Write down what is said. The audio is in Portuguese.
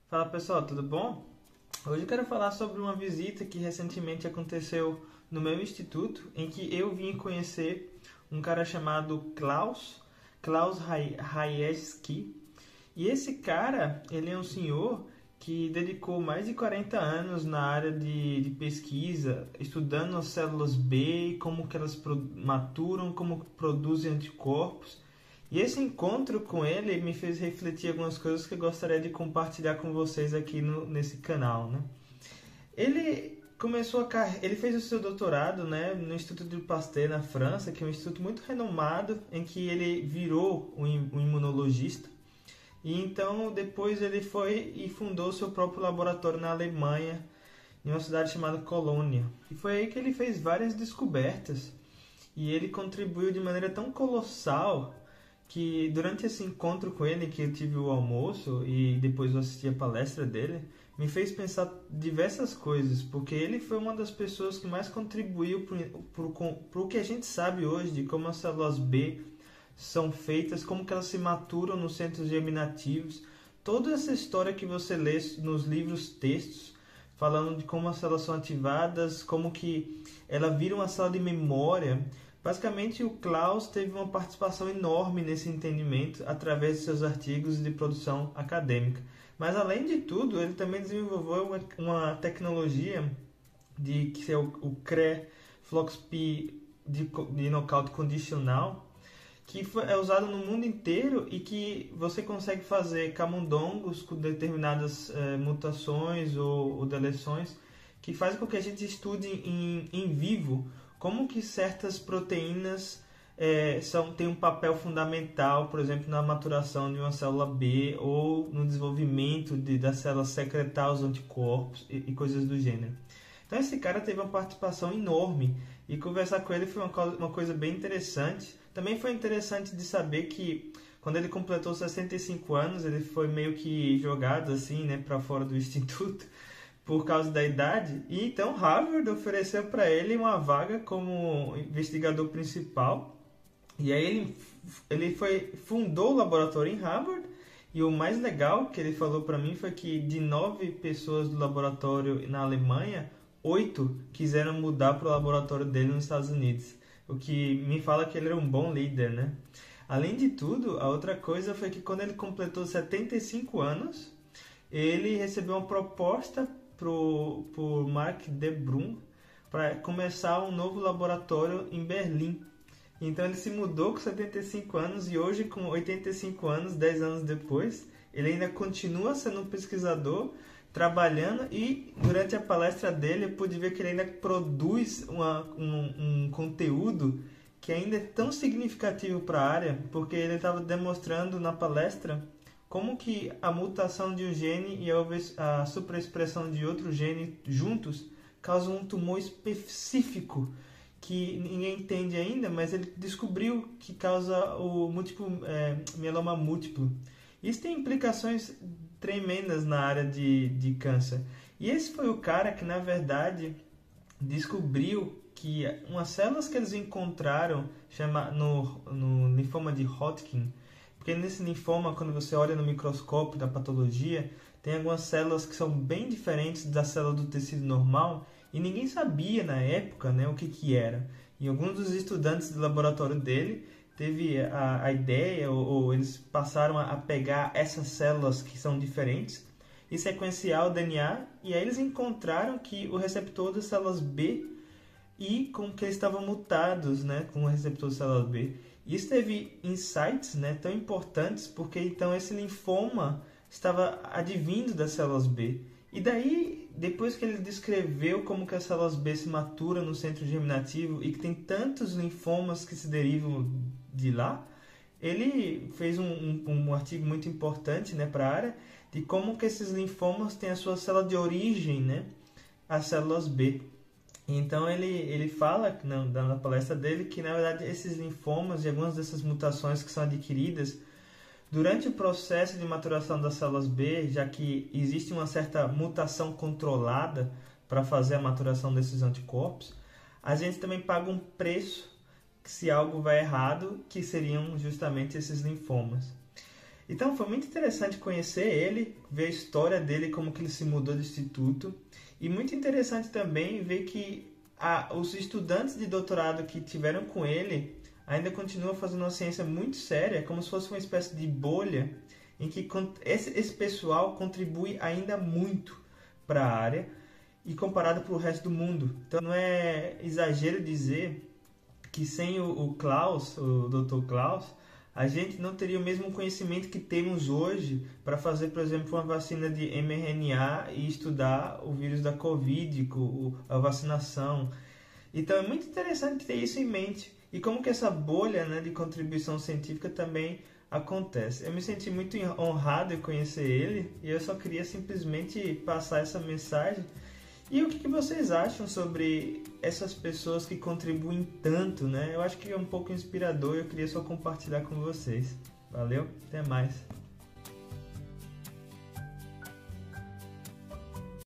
Fala pessoal, tudo bom? Hoje eu quero falar sobre uma visita que recentemente aconteceu no meu instituto, em que eu vim conhecer um cara chamado Klaus Rajewski. E esse cara, ele é um senhor que dedicou mais de 40 anos na área de pesquisa, estudando as células B, como que elas maturam, como produzem anticorpos. E esse encontro com ele me fez refletir algumas coisas que eu gostaria de compartilhar com vocês aqui nesse canal, né? Ele fez o seu doutorado, né, no Instituto de Pasteur na França, que é um instituto muito renomado, em que ele virou um imunologista. E então depois ele foi e fundou seu próprio laboratório na Alemanha, em uma cidade chamada Colônia. E foi aí que ele fez várias descobertas. E ele contribuiu de maneira tão colossal que durante esse encontro com ele, que eu tive o almoço e depois eu assisti a palestra dele, me fez pensar diversas coisas, porque ele foi uma das pessoas que mais contribuiu para o que a gente sabe hoje de como as células B são feitas, como que elas se maturam nos centros germinativos, toda essa história que você lê nos livros textos, falando de como as células são ativadas, como que ela vira uma célula de memória. Basicamente, o Klaus teve uma participação enorme nesse entendimento através de seus artigos de produção acadêmica. Mas, além de tudo, ele também desenvolveu uma tecnologia que é o CRE-FLOxP de knockout condicional, que é usado no mundo inteiro e que você consegue fazer camundongos com determinadas mutações ou deleções, que faz com que a gente estude em vivo como que certas proteínas têm um papel fundamental, por exemplo, na maturação de uma célula B ou no desenvolvimento das células secretar os anticorpos e coisas do gênero. Então esse cara teve uma participação enorme e conversar com ele foi uma coisa bem interessante. Também foi interessante de saber que quando ele completou 65 anos, ele foi meio que jogado assim, né, para fora do instituto por causa da idade. E então Harvard ofereceu para ele uma vaga como investigador principal. E aí ele fundou o laboratório em Harvard. E o mais legal que ele falou para mim foi que de 9 pessoas do laboratório na Alemanha, 8 quiseram mudar para o laboratório dele nos Estados Unidos. O que me fala que ele era um bom líder, né? Além de tudo, a outra coisa foi que quando ele completou 75 anos, ele recebeu uma proposta por Mark de Bruijn para começar um novo laboratório em Berlim. Então ele se mudou com 75 anos e hoje, com 85 anos, 10 anos depois, ele ainda continua sendo um pesquisador, trabalhando, e durante a palestra dele eu pude ver que ele ainda produz um conteúdo que ainda é tão significativo para a área, porque ele estava demonstrando na palestra como que a mutação de um gene e a superexpressão de outro gene juntos causam um tumor específico que ninguém entende ainda, mas ele descobriu que causa o mieloma múltiplo. Isso tem implicações tremendas na área de câncer. E esse foi o cara que, na verdade, descobriu que umas células que eles encontraram no linfoma de Hodgkin, porque nesse linfoma, quando você olha no microscópio da patologia, tem algumas células que são bem diferentes da célula do tecido normal e ninguém sabia na época, né, o que era. E alguns dos estudantes do laboratório dele teve a ideia, ou eles passaram a pegar essas células que são diferentes e sequenciar o DNA, e aí eles encontraram que o receptor das células B e com que eles estavam mutados, né, com o receptor das células B. Isso teve insights, né, tão importantes, porque então esse linfoma estava advindo das células B. E daí, depois que ele descreveu como que as células B se maturam no centro germinativo e que tem tantos linfomas que se derivam de lá, ele fez um artigo muito importante, né, para a área, de como que esses linfomas têm a sua célula de origem, né, as células B. Então ele fala na palestra dele que, na verdade, esses linfomas e algumas dessas mutações que são adquiridas durante o processo de maturação das células B, já que existe uma certa mutação controlada para fazer a maturação desses anticorpos, a gente também paga um preço se algo vai errado, que seriam justamente esses linfomas. Então foi muito interessante conhecer ele, ver a história dele, como que ele se mudou do instituto. E muito interessante também ver que os estudantes de doutorado que tiveram com ele ainda continuam fazendo uma ciência muito séria, como se fosse uma espécie de bolha, em que esse pessoal contribui ainda muito para a área e comparado para o resto do mundo. Então não é exagero dizer que sem o Klaus, o Dr. Klaus, a gente não teria o mesmo conhecimento que temos hoje para fazer, por exemplo, uma vacina de mRNA e estudar o vírus da Covid, a vacinação. Então é muito interessante ter isso em mente. E como que essa bolha, né, de contribuição científica também acontece. Eu me senti muito honrado em conhecer ele e eu só queria simplesmente passar essa mensagem. E o que vocês acham sobre essas pessoas que contribuem tanto, né? Eu acho que é um pouco inspirador e eu queria só compartilhar com vocês. Valeu, até mais.